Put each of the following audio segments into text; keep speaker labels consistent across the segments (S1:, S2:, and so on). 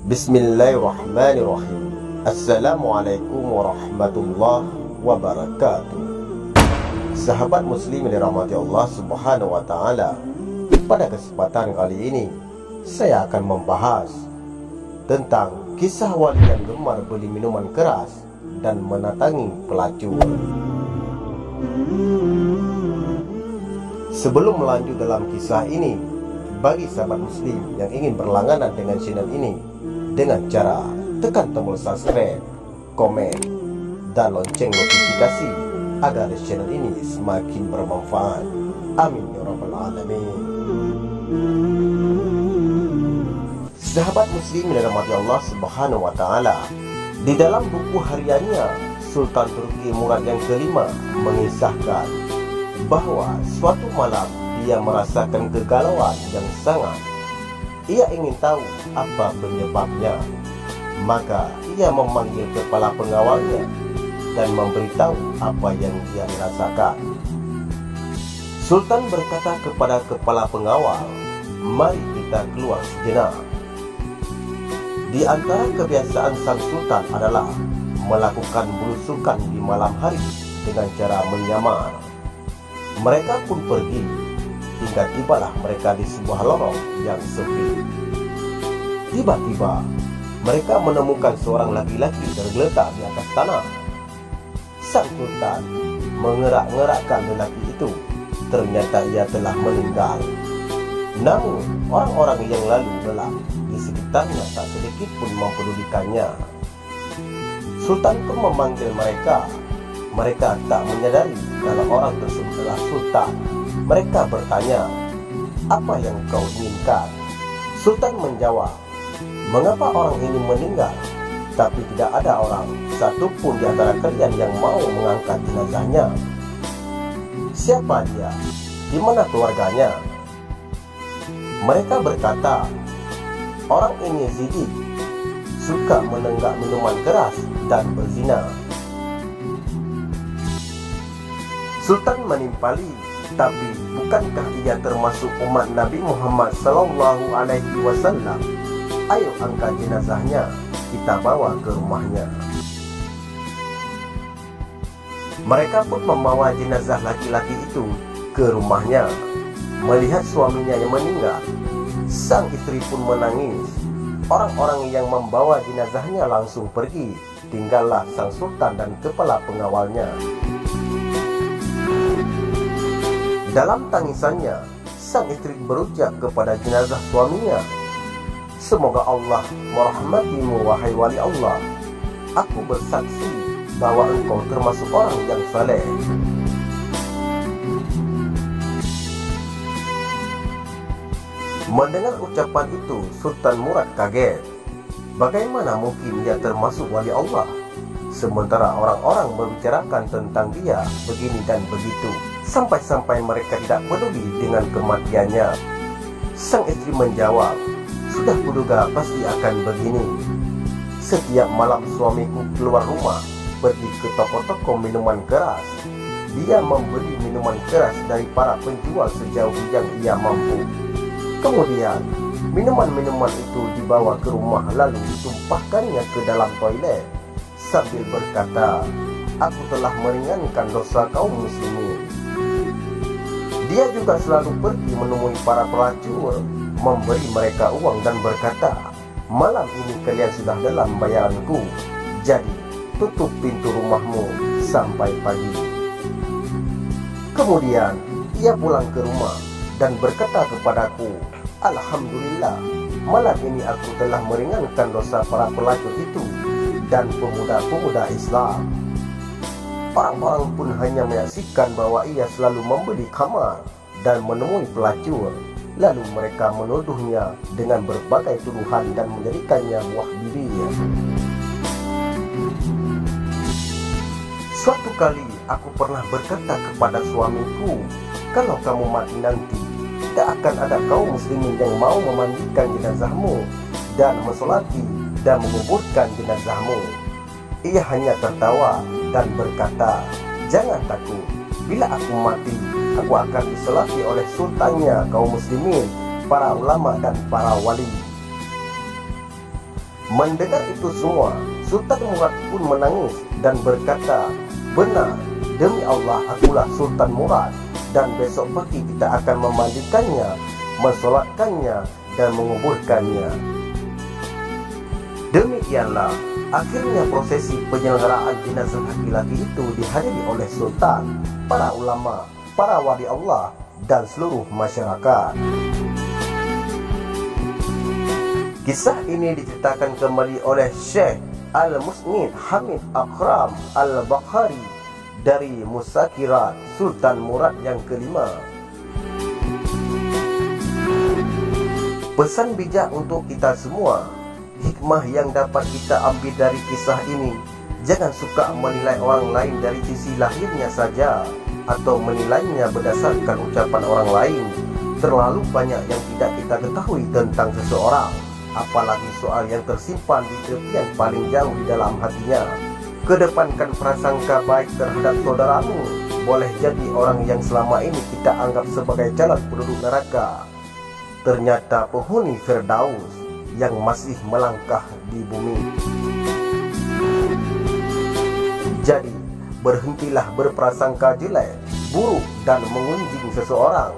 S1: Bismillahirrahmanirrahim. Assalamualaikum warahmatullahi wabarakatuh. Sahabat muslim yang dirahmati Allah subhanahu wa ta'ala, pada kesempatan kali ini saya akan membahas tentang kisah wali yang gemar beli minuman keras dan menatangi pelacur. Sebelum melanjut dalam kisah ini, bagi sahabat muslim yang ingin berlangganan dengan channel ini dengan cara tekan tombol subscribe, komen, dan lonceng notifikasi agar channel ini semakin bermanfaat. Amin ya rabbal alamin. Sahabat muslim yang dirahmati Allah subhanahu wa ta'ala, di dalam buku hariannya Sultan Turki Murad yang kelima mengisahkan bahwa suatu malam ia merasakan kegalauan yang sangat. Ia ingin tahu apa penyebabnya. Maka ia memanggil kepala pengawalnya dan memberitahu apa yang dia rasakan. Sultan berkata kepada kepala pengawal, "Mari kita keluar sejenak." Di antara kebiasaan sang sultan adalah melakukan belusukan di malam hari dengan cara menyamar. Mereka pun pergi, hingga tibalah mereka di sebuah lorong yang sepi. Tiba-tiba mereka menemukan seorang laki-laki tergeletak di atas tanah. Sang sultan mengerak-ngerakkan lelaki itu. Ternyata ia telah meninggal. Namun orang-orang yang lalu lalang di sekitarnya tak sedikit pun mempedulikannya. Sultan pun memanggil mereka. Mereka tak menyadari kalau orang tersebut adalah sultan. Mereka bertanya, "Apa yang kau inginkan?" Sultan menjawab, "Mengapa orang ini meninggal, tapi tidak ada orang satupun di antara kalian yang mau mengangkat jenazahnya? Siapa dia? Di mana keluarganya?" Mereka berkata, "Orang ini zidik, suka menenggak minuman keras dan berzina." Sultan menimpali, "Tapi bukankah ia termasuk umat Nabi Muhammad sallallahu alaihi wasallam? Ayo angkat jenazahnya, kita bawa ke rumahnya." Mereka pun membawa jenazah laki-laki itu ke rumahnya. Melihat suaminya yang meninggal, sang istri pun menangis. Orang-orang yang membawa jenazahnya langsung pergi. Tinggallah sang sultan dan kepala pengawalnya. Dalam tangisannya, sang istri berucap kepada jenazah suaminya, "Semoga Allah merahmatimu wahai wali Allah. Aku bersaksi bahwa engkau termasuk orang yang saleh." Mendengar ucapan itu, Sultan Murad kaget. Bagaimana mungkin dia termasuk wali Allah, sementara orang-orang membicarakan tentang dia begini dan begitu, sampai-sampai mereka tidak peduli dengan kematiannya. Sang istri menjawab, "Sudah kuduga pasti akan begini. Setiap malam suamiku keluar rumah, pergi ke toko-toko minuman keras. Dia membeli minuman keras dari para penjual sejauh yang ia mampu. Kemudian minuman-minuman itu dibawa ke rumah lalu ditumpahkannya ke dalam toilet sambil berkata, 'Aku telah meringankan dosa kaum muslimin.' Dia juga selalu pergi menemui para pelacur, memberi mereka uang dan berkata, 'Malam ini kalian sudah dalam bayaranku, jadi tutup pintu rumahmu sampai pagi.' Kemudian ia pulang ke rumah dan berkata kepadaku, 'Alhamdulillah, malam ini aku telah meringankan dosa para pelacur itu dan pemuda-pemuda Islam.' Orang-orang pun hanya menyaksikan bahwa ia selalu membeli kamar dan menemui pelacur. Lalu mereka menuduhnya dengan berbagai tuduhan dan menjadikannya buah bibir. Suatu kali aku pernah berkata kepada suamiku, 'Kalau kamu mati nanti, tidak akan ada kaum muslimin yang mau memandikan jenazahmu dan mensolati dan menguburkan jenazahmu.' Ia hanya tertawa dan berkata, 'Jangan takut, bila aku mati, aku akan disolati oleh sultannya kaum muslimin, para ulama dan para wali.' Mendengar itu semua, Sultan Murad pun menangis dan berkata, "Benar, demi Allah akulah Sultan Murad, dan besok pagi kita akan memandikannya, mensolatkannya, dan menguburkannya." Demikianlah akhirnya prosesi penyelenggaraan jenazah laki-laki itu dihadiri oleh Sultan, para ulama, para wali Allah, dan seluruh masyarakat. Kisah ini diceritakan kembali oleh Syekh Al-Musnid Hamid Akram Al-Bakhari dari Musakirat Sultan Murad yang kelima. Pesan bijak untuk kita semua, hikmah yang dapat kita ambil dari kisah ini: jangan suka menilai orang lain dari sisi lahirnya saja, atau menilainya berdasarkan ucapan orang lain. Terlalu banyak yang tidak kita ketahui tentang seseorang, apalagi soal yang tersimpan di tepian paling jauh di dalam hatinya. Kedepankan prasangka baik terhadap saudaramu. Boleh jadi orang yang selama ini kita anggap sebagai calon penduduk neraka, ternyata penghuni Firdaus yang masih melangkah di bumi. Jadi, berhentilah berprasangka jelek, buruk, dan mengunjing seseorang,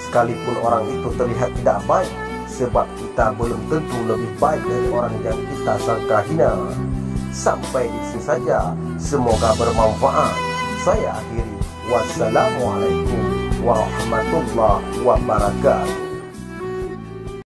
S1: sekalipun orang itu terlihat tidak baik, sebab kita belum tentu lebih baik dari orang yang kita sangka hina. Sampai di sini saja, semoga bermanfaat. Saya akhiri. Wassalamualaikum warahmatullahi wabarakatuh.